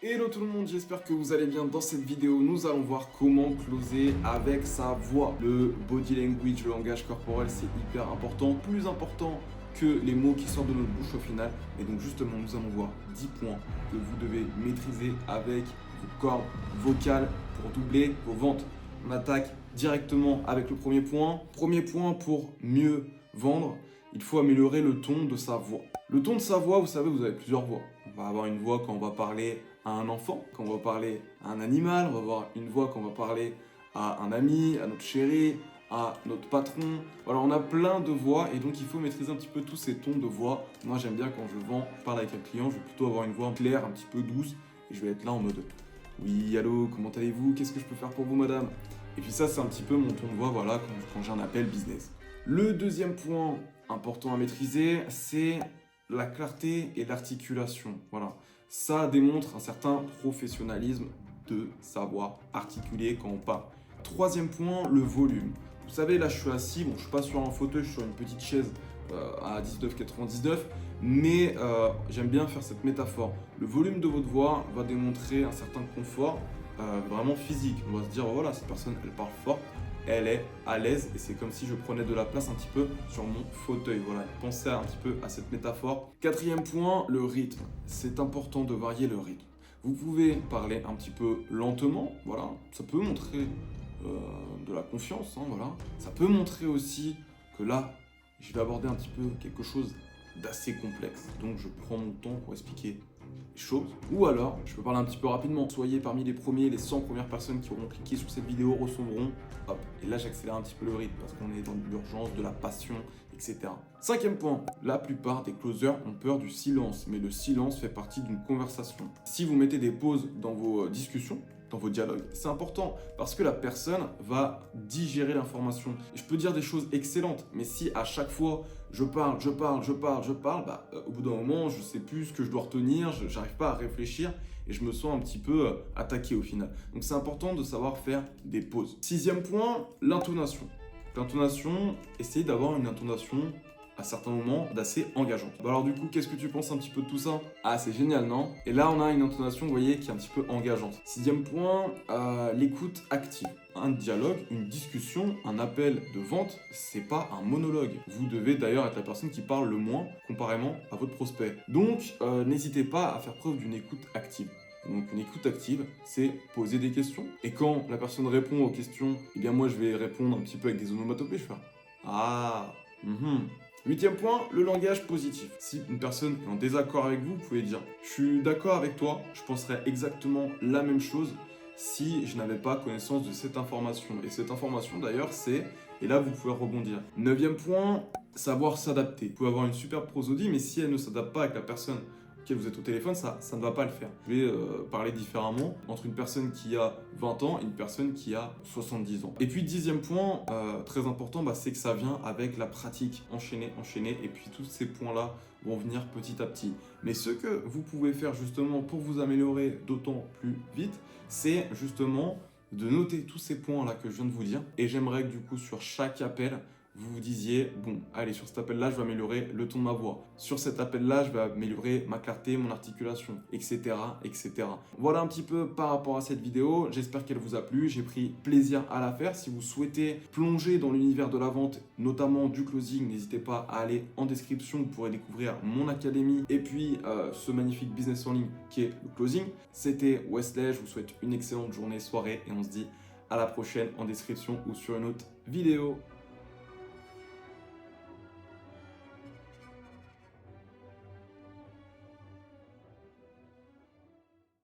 Hello tout le monde, j'espère que vous allez bien. Dans cette vidéo, nous allons voir comment closer avec sa voix. Le body language, le langage corporel, c'est hyper important, plus important que les mots qui sortent de notre bouche au final. Et donc justement, nous allons voir 10 points que vous devez maîtriser avec vos cordes vocales pour doubler vos ventes. On attaque directement avec le premier point. Premier point pour mieux vendre, il faut améliorer le ton de sa voix. Le ton de sa voix, vous savez, vous avez plusieurs voix. On va avoir une voix quand on va parler à un enfant, quand on va parler à un animal, on va avoir une voix quand on va parler à un ami, à notre chéri, à notre patron. Voilà, on a plein de voix et donc il faut maîtriser un petit peu tous ces tons de voix. Moi, j'aime bien quand je vends, parle avec un client, je vais plutôt avoir une voix claire, un petit peu douce et je vais être là en mode oui, allô, comment allez-vous? Qu'est-ce que je peux faire pour vous, madame? Et puis ça, c'est un petit peu mon ton de voix, voilà, quand j'ai un appel business. Le deuxième point important à maîtriser, c'est la clarté et l'articulation. Voilà, ça démontre un certain professionnalisme de savoir articuler quand on parle. Troisième point, le volume. Vous savez, là, je suis assis, bon, je suis pas sur un fauteuil, je suis sur une petite chaise à 19,99, mais j'aime bien faire cette métaphore. Le volume de votre voix va démontrer un certain confort vraiment physique. On va se dire, voilà, cette personne, elle parle fort, elle est à l'aise et c'est comme si je prenais de la place un petit peu sur mon fauteuil. Voilà, pensez un petit peu à cette métaphore. Quatrième point, le rythme. C'est important de varier le rythme. Vous pouvez parler un petit peu lentement, voilà, ça peut montrer de la confiance, hein, voilà. Ça peut montrer aussi que là, je vais aborder un petit peu quelque chose d'assez complexe. Donc je prends mon temps pour expliquer les choses. Ou alors, je peux parler un petit peu rapidement. Soyez parmi les premiers, les 100 premières personnes qui auront cliqué sur cette vidéo recevront. Hop. Et là, j'accélère un petit peu le rythme parce qu'on est dans de l'urgence, de la passion, etc. Cinquième point, la plupart des closers ont peur du silence, mais le silence fait partie d'une conversation. Si vous mettez des pauses dans vos discussions, dans vos dialogues, c'est important parce que la personne va digérer l'information. Je peux dire des choses excellentes, mais si à chaque fois je parle, bah, au bout d'un moment, je sais plus ce que je dois retenir, j'arrive pas à réfléchir et je me sens un petit peu attaqué au final. Donc c'est important de savoir faire des pauses. Sixième point, l'intonation. L'intonation, essayez d'avoir une intonation à certains moments d'assez engageante. Bah alors du coup, qu'est-ce que tu penses un petit peu de tout ça? Ah, c'est génial, non? Et là, on a une intonation, vous voyez, qui est un petit peu engageante. Sixième point, l'écoute active. Un dialogue, une discussion, un appel de vente, c'est pas un monologue. Vous devez d'ailleurs être la personne qui parle le moins comparément à votre prospect. Donc, n'hésitez pas à faire preuve d'une écoute active. Donc une écoute active, c'est poser des questions. Et quand la personne répond aux questions, eh bien moi je vais répondre un petit peu avec des onomatopées. Je vais faire ah, Huitième point, le langage positif. Si une personne est en désaccord avec vous, vous pouvez dire « Je suis d'accord avec toi, je penserais exactement la même chose si je n'avais pas connaissance de cette information. » Et cette information d'ailleurs, c'est... Et là, vous pouvez rebondir. Neuvième point, savoir s'adapter. Vous pouvez avoir une super prosodie, mais si elle ne s'adapte pas avec la personne auquel vous êtes au téléphone, ça ne va pas le faire. Je vais parler différemment entre une personne qui a 20 ans et une personne qui a 70 ans. Et puis, dixième point, très important, c'est que ça vient avec la pratique. Enchaîner, et puis tous ces points-là vont venir petit à petit. Mais ce que vous pouvez faire justement pour vous améliorer d'autant plus vite, c'est justement de noter tous ces points-là que je viens de vous dire. Et j'aimerais que du coup, sur chaque appel, vous vous disiez, bon, allez, sur cet appel-là, je vais améliorer le ton de ma voix. Sur cet appel-là, je vais améliorer ma clarté, mon articulation, etc., etc. Voilà un petit peu par rapport à cette vidéo. J'espère qu'elle vous a plu. J'ai pris plaisir à la faire. Si vous souhaitez plonger dans l'univers de la vente, notamment du closing, n'hésitez pas à aller en description. Vous pourrez découvrir mon académie et puis ce magnifique business en ligne qui est le closing. C'était Wesley. Je vous souhaite une excellente journée, soirée et on se dit à la prochaine en description ou sur une autre vidéo.